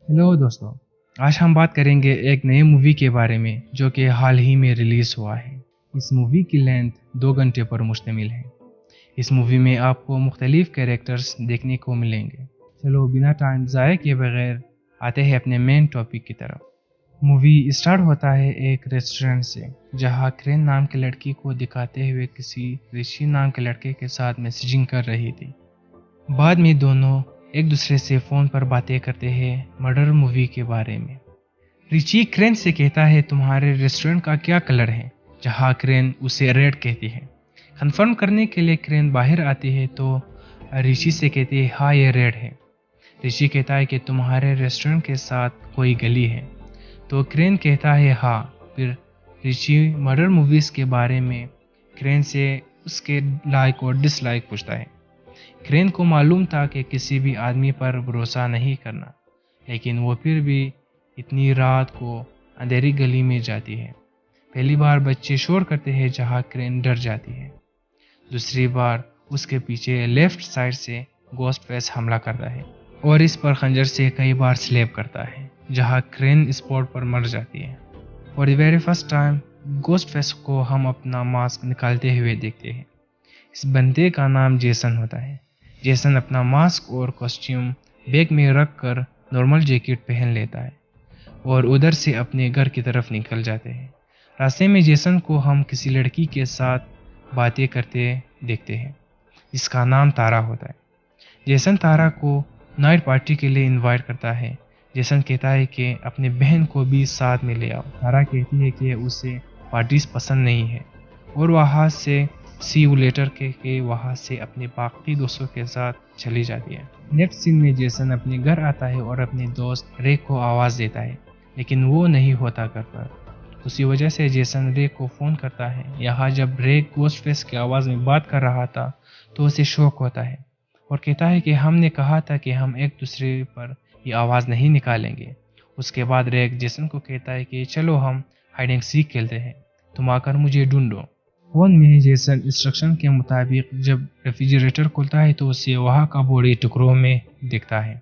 Hello दोस्तों। आज हम बात करेंगे एक नए मूवी के बारे में जो कि हाल ही में रिलीज़ हुआ है। इस मूवी की लेंथ 2 घंटे पर मुश्तमिल है। इस मूवी में आपको मुख्तलिफ कैरेक्टर्स देखने को मिलेंगे। चलो बिना टाइम ज़ाया किए बगैर आते हैं अपने मेन टॉपिक की तरफ। मूवी स्टार्ट होता है एक रेस्टोरेंट से, जहां क्रेन नाम की लड़की को दिखाते हुए किसी ऋषि नाम के लड़के के साथ मैसेजिंग कर रही थी। बाद में दोनों एक दूसरे से फ़ोन पर बातें करते हैं मर्डर मूवी के बारे में। रिची क्रेन से कहता है तुम्हारे रेस्टोरेंट का क्या कलर है, जहाँ क्रेन उसे रेड कहती है। कंफर्म करने के लिए क्रेन बाहर आती है तो रिची से कहती है हाँ ये रेड है। रिची कहता है कि तुम्हारे रेस्टोरेंट के साथ कोई गली है, तो क्रेन कहता है हाँ। फिर रिची मर्डर मूवीज़ के बारे में क्रेन से उसके लाइक और डिसलाइक पूछता है। क्रेन को मालूम था कि किसी भी आदमी पर भरोसा नहीं करना, लेकिन वो फिर भी इतनी रात को अंधेरी गली में जाती है। पहली बार बच्चे शोर करते हैं जहाँ क्रेन डर जाती है। दूसरी बार उसके पीछे लेफ्ट साइड से गोस्ट फेस हमला करता है और इस पर खंजर से कई बार स्लैप करता है, जहाँ क्रेन स्पॉट पर मर जाती है। और very first time ghost face को हम अपना मास्क निकालते हुए देखते हैं। इस बंदे का नाम जेसन होता है। जेसन अपना मास्क और कॉस्ट्यूम बैग में रख कर नॉर्मल जैकेट पहन लेता है और उधर से अपने घर की तरफ निकल जाते हैं। रास्ते में जेसन को हम किसी लड़की के साथ बातें करते देखते हैं जिसका नाम तारा होता है। जेसन तारा को नाइट पार्टी के लिए इनवाइट करता है। जेसन कहता है कि अपनी बहन को भी साथ में ले आओ। तारा कहती है कि उसे पार्टीज पसंद नहीं है और वहाँ से सी यू लेटर कह के वहाँ से अपने बाकी दोस्तों के साथ चली जाती है। नेक्स्ट सीन में जेसन अपने घर आता है और अपने दोस्त रे को आवाज़ देता है, लेकिन वो नहीं होता घर पर। उसी वजह से जेसन रे को फ़ोन करता है। यहाँ जब रे गोस्ट फेस की आवाज़ में बात कर रहा था तो उसे शौक होता है और कहता है कि हमने कहा था कि हम एक दूसरे पर ये आवाज़ नहीं निकालेंगे। उसके बाद रे जेसन को कहता है कि चलो हम हाइड एंड सीक खेलते हैं, तुम आकर मुझे ढूंढो। फोन में जेसन इंस्ट्रक्शन के मुताबिक जब रेफ्रिजरेटर खुलता है तो उसे वहाँ का बॉडी टुकड़ों में दिखता है।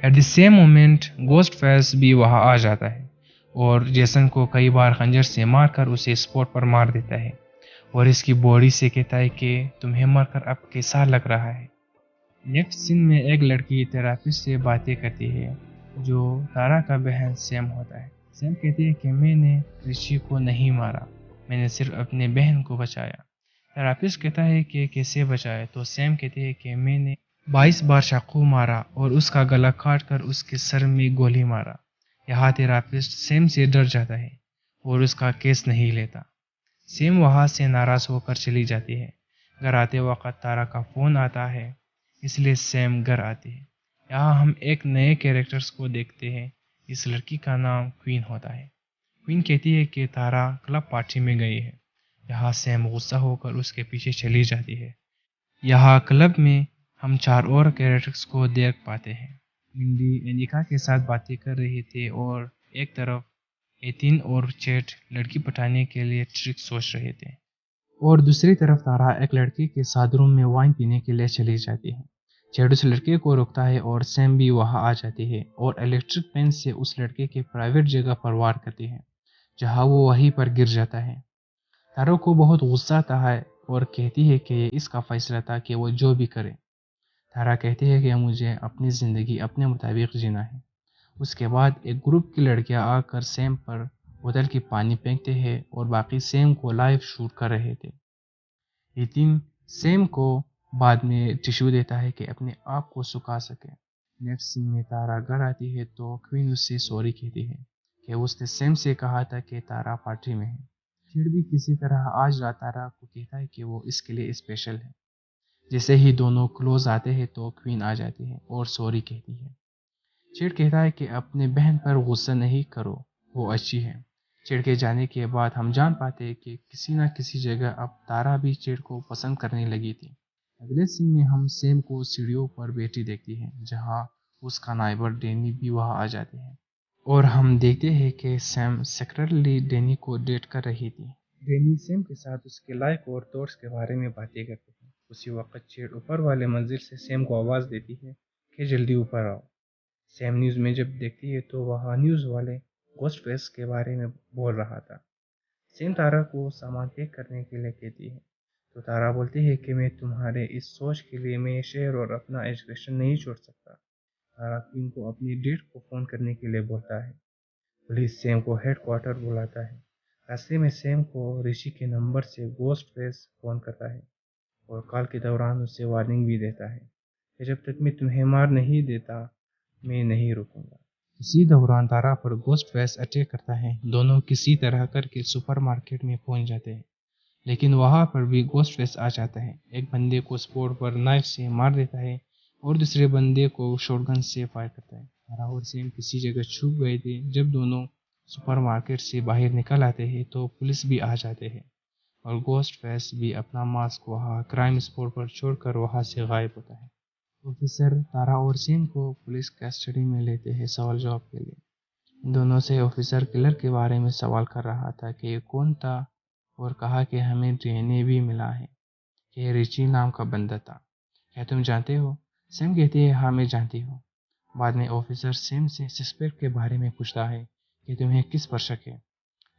At the same moment ghost face भी वहाँ आ जाता है और जेसन को कई बार खंजर से मारकर उसे स्पॉट पर मार देता है और इसकी बॉडी से कहता है कि तुम्हें मरकर अब कैसा लग रहा है। नेक्स्ट सीन में एक लड़की थेरापिस्ट से बातें करती है जो तारा का बहन सैम होता है। सैम कहती है कि मैंने ऋषि को नहीं मारा, मैंने सिर्फ अपने बहन को बचाया। थेरापिस्ट कहता है कि कैसे बचाया, तो सैम कहती है कि मैंने 22 बार चाकू मारा और उसका गला काट कर उसके सर में गोली मारा। यहाँ थेरापिस्ट सैम से डर जाता है और उसका केस नहीं लेता। सैम वहाँ से नाराज होकर चली जाती है। घर आते वक्त तारा का फ़ोन आता है, इसलिए सैम घर आती है। यहाँ हम एक नए कैरेक्टर्स को देखते हैं। इस लड़की का नाम क्वीन होता है। क्वीन कहती है कि तारा क्लब पार्टी में गई है। यहाँ सैम गुस्सा होकर उसके पीछे चली जाती है। यहाँ क्लब में हम 4 और कैरेक्टर्स को देख पाते हैं। विंडी एनिका के साथ बातें कर रहे थे और एक तरफ एथिन और चेट लड़की पटाने के लिए ट्रिक सोच रहे थे और दूसरी तरफ तारा एक लड़के के साथ रूम में वाइन पीने के लिए चली जाती है। चेट उस लड़के को रोकता है और सैम भी वहां आ जाती है और इलेक्ट्रिक पेन से उस लड़के के प्राइवेट जगह पर वार करती है, जहां वो वहीं पर गिर जाता है। तारा को बहुत गुस्सा आता है और कहती है कि ये इसका फैसला था कि वो जो भी करे। तारा कहती है कि मुझे अपनी ज़िंदगी अपने मुताबिक जीना है। उसके बाद एक ग्रुप की लड़कियां आकर सैम पर बोतल की पानी फेंकते हैं और बाकी सैम को लाइव शूट कर रहे थे। नितिन सैम को बाद में टिश्यू देता है कि अपने आप को सुखा सके। नेक्स्ट सीन में तारा घर आती है तो क्वीन उससे सॉरी कहती है कि उसने सैम से कहा था कि तारा पार्टी में है। फिर भी किसी तरह आज रात तारा को कहता है कि वो इसके लिए स्पेशल है। जैसे ही दोनों क्लोज आते हैं तो क्वीन आ जाती है और सॉरी कहती है। चिड़ कहता है कि अपने बहन पर गुस्सा नहीं करो, वो अच्छी है। चिड़ के जाने के बाद हम जान पाते हैं कि किसी न किसी जगह अब तारा भी चिड़ को पसंद करने लगी थी। अगले सीन में हम सेम को सीढ़ियों पर बैठी देखती हैं, जहाँ उसका नाइबर डैनी भी वहाँ आ जाते हैं और हम देखते हैं कि सैम सेक्रेटली डैनी को डेट कर रही थी। डैनी सैम के साथ उसके लाइफ और थॉट्स के बारे में बातें करते हैं। उसी वक्त चिड़ ऊपर वाले मंजिल से सैम को आवाज़ देती है कि जल्दी ऊपर आओ। سیم نیوز میں جب دیکھتی ہے تو وہاں نیوز والے گوسٹ فیس کے بارے میں بول رہا تھا۔ سیم تارا کو سامان پیک کرنے کے لیے کہتی ہے تو تارا بولتی ہے کہ میں تمہارے اس سوچ کے لیے میں شہر اور اپنا ایجوکیشن نہیں چھوڑ سکتا۔ تارا کوئن کو اپنی ڈیٹ کو فون کرنے کے لیے بولتا ہے۔ پولیس سیم کو ہیڈ کوارٹر بلاتا ہے۔ راستے میں سیم کو رشی کے نمبر سے گوسٹ فیس فون کرتا ہے اور کال کے دوران اسے وارننگ بھی دیتا ہے کہ جب تک میں تمہیں مار نہیں دیتا میں نہیں رکوں گا۔ اسی دوران تارا پر گوسٹ فیس اٹیک کرتا ہے۔ دونوں کسی طرح کر کے سپر مارکیٹ میں پہنچ جاتے ہیں، لیکن وہاں پر بھی گوسٹ فیس آ جاتا ہے۔ ایک بندے کو سپورٹ پر نائف سے مار دیتا ہے اور دوسرے بندے کو شاٹ گن سے فائر کرتا ہے۔ تارا اور سیم کسی جگہ چھپ گئے تھے۔ جب دونوں سپر مارکیٹ سے باہر نکل آتے ہیں تو پولیس بھی آ جاتے ہیں اور گوسٹ فیس بھی اپنا ماسک وہاں کرائم اسپاٹ پر چھوڑ کر وہاں سے غائب ہوتا ہے۔ آفیسر تارا اور سیم کو پولیس کسٹڈی میں لیتے ہیں سوال جواب کے لیے۔ دونوں سے آفیسر کلر کے بارے میں سوال کر رہا تھا کہ کون تھا اور کہا کہ ہمیں ڈی این اے بھی ملا ہے کہ ریچی نام کا بندہ تھا۔ کیا تم جانتے ہو؟ سیم کہتی ہے ہاں میں جانتی ہوں۔ بعد میں آفیسر سیم سے سسپیکٹ کے بارے میں پوچھتا ہے کہ تمہیں کس پر شک ہے،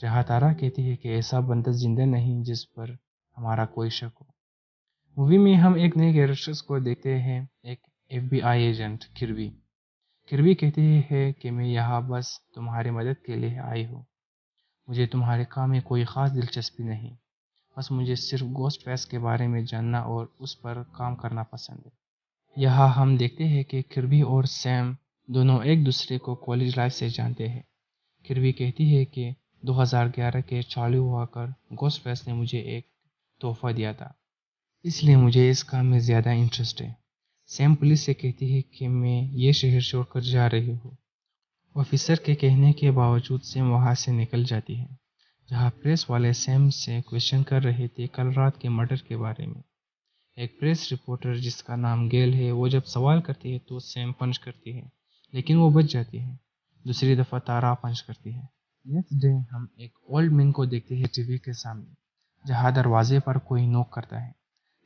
جہاں تارا کہتی ہے کہ ایسا بندہ زندہ نہیں جس پر ہمارا کوئی شک ہو۔ مووی میں ہم ایک نئے کیریکٹرز کو دیکھتے ہیں، ایک ایف بی آئی ایجنٹ کربی۔ کربی کہتی ہے کہ میں یہاں بس تمہاری مدد کے لیے آئی ہوں، مجھے تمہارے کام میں کوئی خاص دلچسپی نہیں، بس مجھے صرف گوسٹ فیس کے بارے میں جاننا اور اس پر کام کرنا پسند ہے۔ یہاں ہم دیکھتے ہیں کہ کربی اور سیم دونوں ایک دوسرے کو کالج لائف سے جانتے ہیں۔ کربی کہتی ہے کہ 2011 کے چالو ہوا کر گوسٹ فیس نے مجھے ایک تحفہ دیا تھا، اس لیے مجھے اس کام میں زیادہ انٹرسٹ ہے۔ سیم پولیس سے کہتی ہے کہ میں یہ شہر چھوڑ کر جا رہی ہوں۔ آفیسر کے کہنے کے باوجود سیم وہاں سے نکل جاتی ہے۔ جہاں پریس والے سیم سے کوشچن کر رہے تھے کل رات کے مرڈر کے بارے میں، ایک پریس رپورٹر جس کا نام گیل ہے وہ جب سوال کرتی ہے تو سیم پنچ کرتی ہے لیکن وہ بچ جاتی ہے۔ دوسری دفعہ تارا پنچ کرتی ہے۔ نیکسٹ ڈے ہم ایک اولڈ مین کو دیکھتے ہیں ٹی وی کے سامنے، جہاں دروازے پر کوئی نوک کرتا ہے۔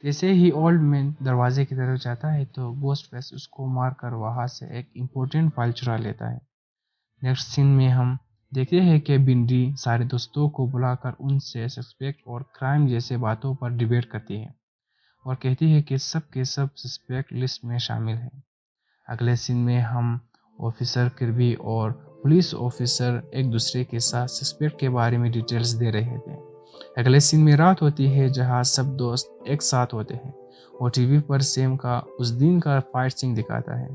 جیسے ہی اولڈ مین دروازے کی طرف جاتا ہے تو گوسٹ فیس اس کو مار کر وہاں سے ایک امپورٹنٹ فائل چرا لیتا ہے۔ نیکسٹ سین میں ہم دیکھتے ہیں کہ بنڈی سارے دوستوں کو بلا کر ان سے سسپیکٹ اور کرائم جیسے باتوں پر ڈیبیٹ کرتی ہے اور کہتی ہے کہ سب کے سب سسپیکٹ لسٹ میں شامل ہیں۔ اگلے سین میں ہم آفیسر کربی اور پولیس آفیسر ایک دوسرے کے ساتھ سسپیکٹ کے بارے میں ڈیٹیلز دے رہے تھے۔ اگلے سین میں رات ہوتی ہے جہاں سب دوست ایک ساتھ ہوتے ہیں اور ٹی وی پر سیم کا اس دن کا فائٹ سین دکھاتا ہے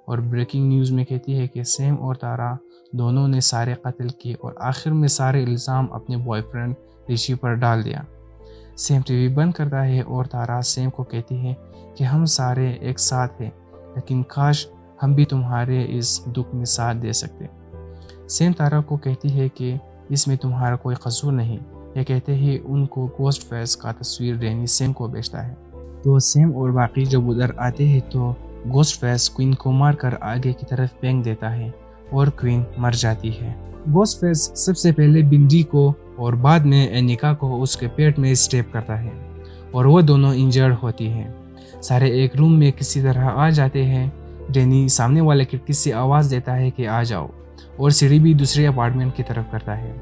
اور بریکنگ نیوز میں کہتی ہے کہ سیم اور تارا دونوں نے سارے قتل کیے اور آخر میں سارے الزام اپنے بوائے فرینڈ رشی پر ڈال دیا۔ سیم ٹی وی بند کرتا ہے اور تارا سیم کو کہتی ہے کہ ہم سارے ایک ساتھ ہیں، لیکن کاش ہم بھی تمہارے اس دکھ میں ساتھ دے سکتے۔ سیم تارا کو کہتی ہے کہ اس میں تمہارا کوئی قصور نہیں۔ یہ کہتے ہی ان کو گوسٹ فیس کا تصویر ڈینی سیم کو بیچتا ہے۔ تو سیم اور باقی جب ادھر آتے ہیں تو گوسٹ فیس کوئن کو مار کر آگے کی طرف پھینک دیتا ہے اور کوئن مر جاتی ہے۔ گوسٹ فیس سب سے پہلے بنڈی کو اور بعد میں اینیکا کو اس کے پیٹ میں اسٹیپ کرتا ہے اور وہ دونوں انجرڈ ہوتی ہیں۔ سارے ایک روم میں کسی طرح آ جاتے ہیں۔ ڈینی سامنے والے کھڑکی سے آواز دیتا ہے کہ آ جاؤ اور سیڑھی بھی دوسرے اپارٹمنٹ کی طرف کرتا ہے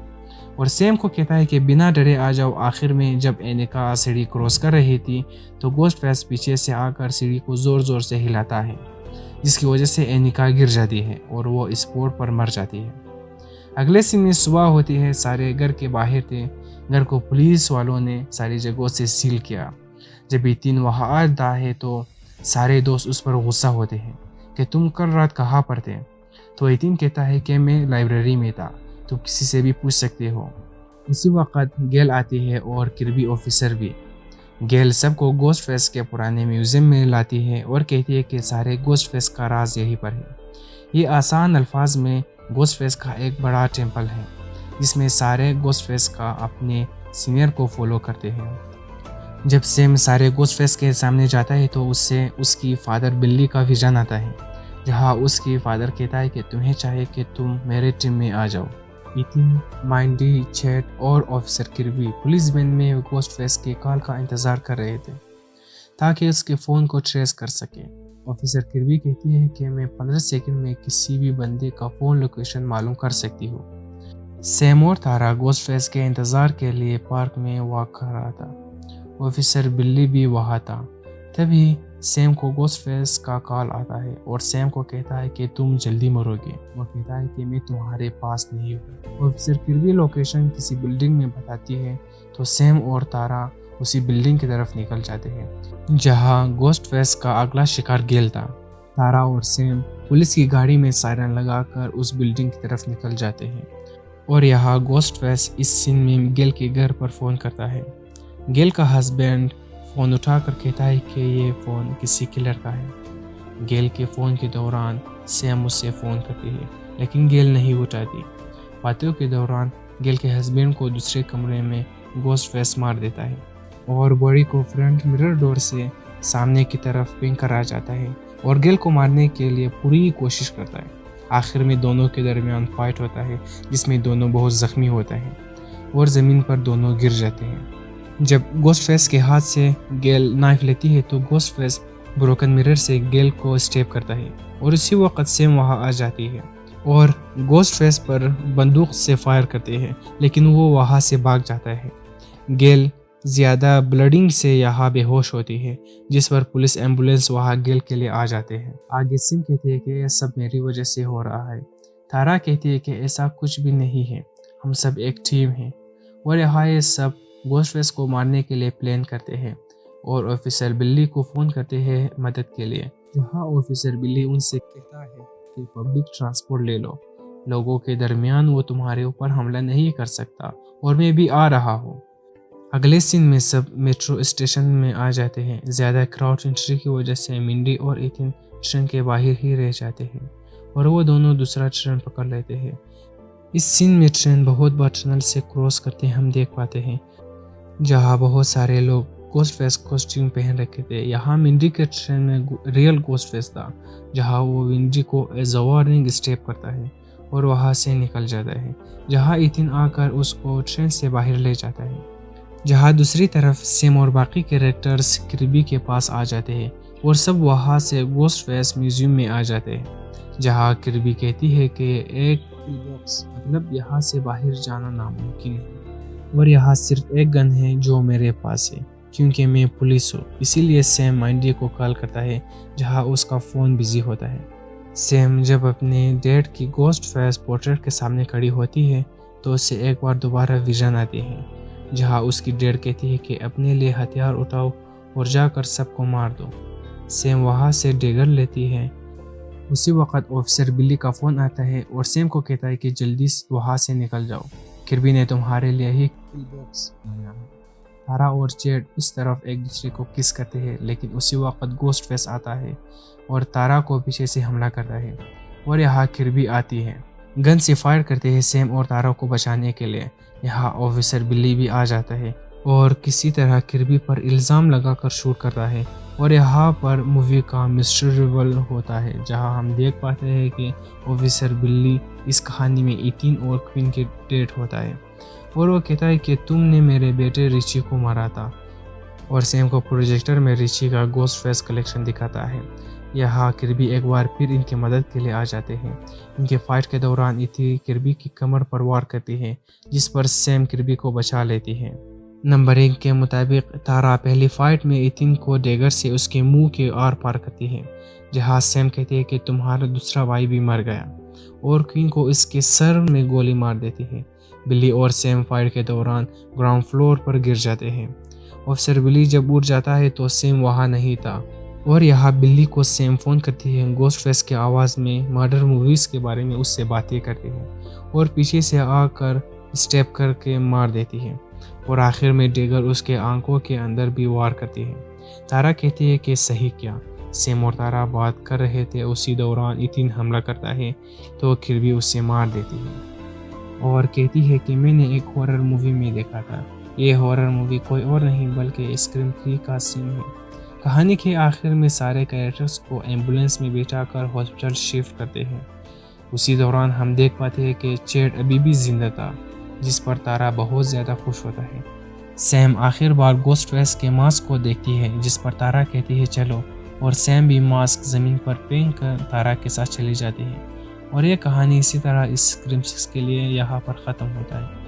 اور سیم کو کہتا ہے کہ بنا ڈرے آ جاؤ۔ آخر میں جب اینیکا سیڑھی کراس کر رہی تھی تو گوسٹ فیس پیچھے سے آ کر سیڑھی کو زور زور سے ہلاتا ہے، جس کی وجہ سے اینیکا گر جاتی ہے اور وہ اسپوٹ پر مر جاتی ہے۔ اگلے سین میں صبح ہوتی ہے، سارے گھر کے باہر تھے۔ گھر کو پولیس والوں نے ساری جگہوں سے سیل کیا۔ جب یتین وہاں آتا ہے تو سارے دوست اس پر غصہ ہوتے ہیں کہ تم کل رات کہاں پر تھے؟ تو یتین کہتا ہے کہ میں لائبریری میں تھا، تم کسی سے بھی پوچھ سکتے ہو۔ اسی وقت گیل آتی ہے اور کربی آفیسر بھی۔ گیل سب کو گوسٹ فیس کے پرانے میوزیم میں لاتی ہے اور کہتی ہے کہ سارے گوسٹ فیس کا راز یہیں پر ہے۔ یہ آسان الفاظ میں گوسٹ فیس کا ایک بڑا ٹیمپل ہے جس میں سارے گوسٹ فیس کا اپنے سینئر کو فالو کرتے ہیں۔ جب سیم سارے گوسٹ فیس کے سامنے جاتا ہے تو اس سے اس کی فادر بلی کا ویژن آتا ہے، جہاں اس کی فادر کہتا ہے کہ تمہیں چاہیے کہ تم میرے ٹیم میں آ جاؤ۔ ایتن، مائنڈی، چیٹ اور آفیسر کربی پولیس وین میں گوسٹ فیس کے کال کا انتظار کر رہے تھے تاکہ اس کے فون کو ٹریس کر سکے ऑफिसर किर्बी कहती है कि मैं 15 सेकंड में किसी भी बंदे का फ़ोन लोकेशन मालूम कर सकती हूँ। सैम और तारा गोस्ट फेस के इंतज़ार के लिए पार्क में वॉक कर रहा था। ऑफिसर बिल्ली भी वहाँ था। तभी सैम को गोस्ट फेस का कॉल आता है और सैम को कहता है कि तुम जल्दी मरोगे और कहता है कि मैं तुम्हारे पास नहीं हूँ। ऑफिसर किर्बी लोकेशन किसी बिल्डिंग में बताती है तो सैम और तारा उसी बिल्डिंग की तरफ निकल जाते हैं जहाँ गोस्ट फेस का अगला शिकार गेल था। तारा और सैम पुलिस की गाड़ी में सायरन लगाकर उस बिल्डिंग की तरफ निकल जाते हैं और यहाँ गोस्ट फेस इस सीन में गेल के घर पर फ़ोन करता है। गेल का हस्बैंड फ़ोन उठाकर कहता है कि ये फ़ोन किसी किलर का है। गेल के फ़ोन के दौरान सैम उससे फ़ोन करती है लेकिन गेल नहीं उठाती। बातों के दौरान गेल के हस्बैंड को दूसरे कमरे में गोस्ट फेस मार देता है और बॉडी को फ्रंट मिरर डोर से सामने की तरफ पिंक करा जाता है और गेल को मारने के लिए पूरी कोशिश करता है। आखिर में दोनों के दरमियान फाइट होता है जिसमें दोनों बहुत ज़ख्मी होते हैं और ज़मीन पर दोनों गिर जाते हैं। जब गोस्ट फेस के हाथ से गेल नाइफ लेती है तो गोस्ट फेस ब्रोकन मिरर से गेल को स्टेप करता है और उसी वक्त सैम वहाँ आ जाती है और गोस्ट फेस पर बंदूक से फायर करते हैं लेकिन वो वहाँ से भाग जाता है। गेल ज़्यादा ब्लडिंग से यहाँ बेहोश होती है जिस पर पुलिस एम्बुलेंस वहाँ गेल के लिए आ जाते हैं। आगे सिम कहती है कि यह सब मेरी वजह से हो रहा है। तारा कहती है कि ऐसा कुछ भी नहीं है, हम सब एक टीम हैं और यहाँ ये सब गोस्ट फेस को मारने के लिए प्लान करते हैं और ऑफिसर बिल्ली को फ़ोन करते हैं मदद के लिए। जहाँ ऑफिसर बिल्ली उनसे कहता है कि पब्लिक ट्रांसपोर्ट ले लो, लोगों के दरमियान वो तुम्हारे ऊपर हमला नहीं कर सकता और मैं भी आ रहा हूँ। अगले सीन में सब मेट्रो स्टेशन में आ जाते हैं। ज़्यादा क्राउड एंट्री की वजह से मिंडी और इथिन ट्रेन के बाहर ही रह जाते हैं और वो दोनों दूसरा ट्रेन पकड़ लेते हैं। इस सीन में ट्रेन बहुत बार टनल से क्रॉस करते हम देख पाते हैं जहाँ बहुत सारे लोग गोस्ट फेस कॉस्ट्यूम पहन रखे थे। यहाँ मिंडी के ट्रेन में रियल गोस्ट फेस था जहाँ वो मिंडी को एज अ वार्निंग स्टेप करता है और वहाँ से निकल जाता है। जहाँ इथिन आकर उसको ट्रेन से बाहर ले जाता है। जहाँ दूसरी तरफ सैम और बाकी कैरेक्टर्स किर्बी के पास आ जाते हैं और सब वहाँ से गोस्ट फेस म्यूजियम में आ जाते हैं जहाँ किर्बी कहती है कि एक बॉक्स मतलब यहाँ से बाहर जाना नामुमकिन है और यहाँ सिर्फ एक गन है जो मेरे पास है क्योंकि मैं पुलिस हूँ। इसीलिए सैम माइंडी को कॉल करता है जहाँ उसका फ़ोन बिजी होता है। सैम जब अपने डैड की गोस्ट फेस पोर्ट्रेट के सामने खड़ी होती है तो उसे एक बार दोबारा विजन आती है जहाँ उसकी डैड कहती है कि अपने लिए हथियार उठाओ और जाकर सबको मार दो। सैम वहाँ से डेगर लेती है। उसी वक्त ऑफिसर बिल्ली का फ़ोन आता है और सैम को कहता है कि जल्दी वहाँ से निकल जाओ, किर्बी ने तुम्हारे लिए ही किल बॉक्स बनाया है। तारा और चेड इस तरफ एक दूसरे को किस करते हैं लेकिन उसी वक्त गोस्ट फेस आता है और तारा को पीछे से हमला करता है और यहाँ किर्बी आती है। गन से फायर करते हैं सैम और तारा को बचाने के लिए। यहाँ ऑफिसर बिल्ली भी आ जाता है और किसी तरह किर्बी पर इल्ज़ाम लगाकर शूट करता है और यहाँ पर मूवी का मिस्टर रिवल होता है जहाँ हम देख पाते हैं कि ऑफिसर बिल्ली इस कहानी में इथिन और क्वीन के डेट होता है और वो कहता है कि तुमने मेरे बेटे रिची को मारा था और सैम को प्रोजेक्टर में रिची का गोस्ट फेस कलेक्शन दिखाता है। यहाँ किर्बी एक बार फिर इनकी मदद के लिए आ जाते हैं। इनके फाइट के दौरान इथी किर्बी की कमर पर वार करती है जिस पर सैम किर्बी को बचा लेती है। नंबर 1 के मुताबिक तारा पहली फाइट में इथिन को डेगर से उसके मुंह के आर पार करती है जहाँ सैम कहती है कि तुम्हारा दूसरा भाई भी मर गया और क्वीन को इसके सर में गोली मार देती है। बिल्ली और सैम फाइट के दौरान ग्राउंड फ्लोर पर गिर जाते हैं। ऑफिसर बिल्ली जब उठ जाता है तो सैम वहाँ नहीं था और यहाँ बिल्ली को सैम फ़ोन करती है। गोस्ट फेस की आवाज़ में मर्डर मूवीज़ के बारे में उससे बातें करती है और पीछे से आकर स्टेप करके मार देती है और आखिर में डेगर उसके आंखों के अंदर भी वार करती है। तारा कहती है कि सही क्या। सैम और तारा बात कर रहे थे, उसी दौरान इथिन हमला करता है तो किर्बी उसे मार देती है और कहती है कि मैंने एक हॉरर मूवी में देखा था। ये हॉरर मूवी कोई और नहीं बल्कि स्क्रीम 3 का सीन है। कहानी के आखिर में सारे कैरेक्टर्स को एम्बुलेंस में बिठाकर हॉस्पिटल शिफ्ट करते हैं। उसी दौरान हम देख पाते हैं कि चेड अभी भी जिंदा था जिस पर तारा बहुत ज़्यादा खुश होता है। सैम आखिर बार गोस्ट फेस के मास्क को देखती है जिस पर तारा कहती है चलो اور سیم بھی ماسک زمین پر پنک تارا کے ساتھ چلی جاتی ہے، اور یہ کہانی اسی طرح اس کریم 6 کے لیے یہاں پر ختم ہوتا ہے۔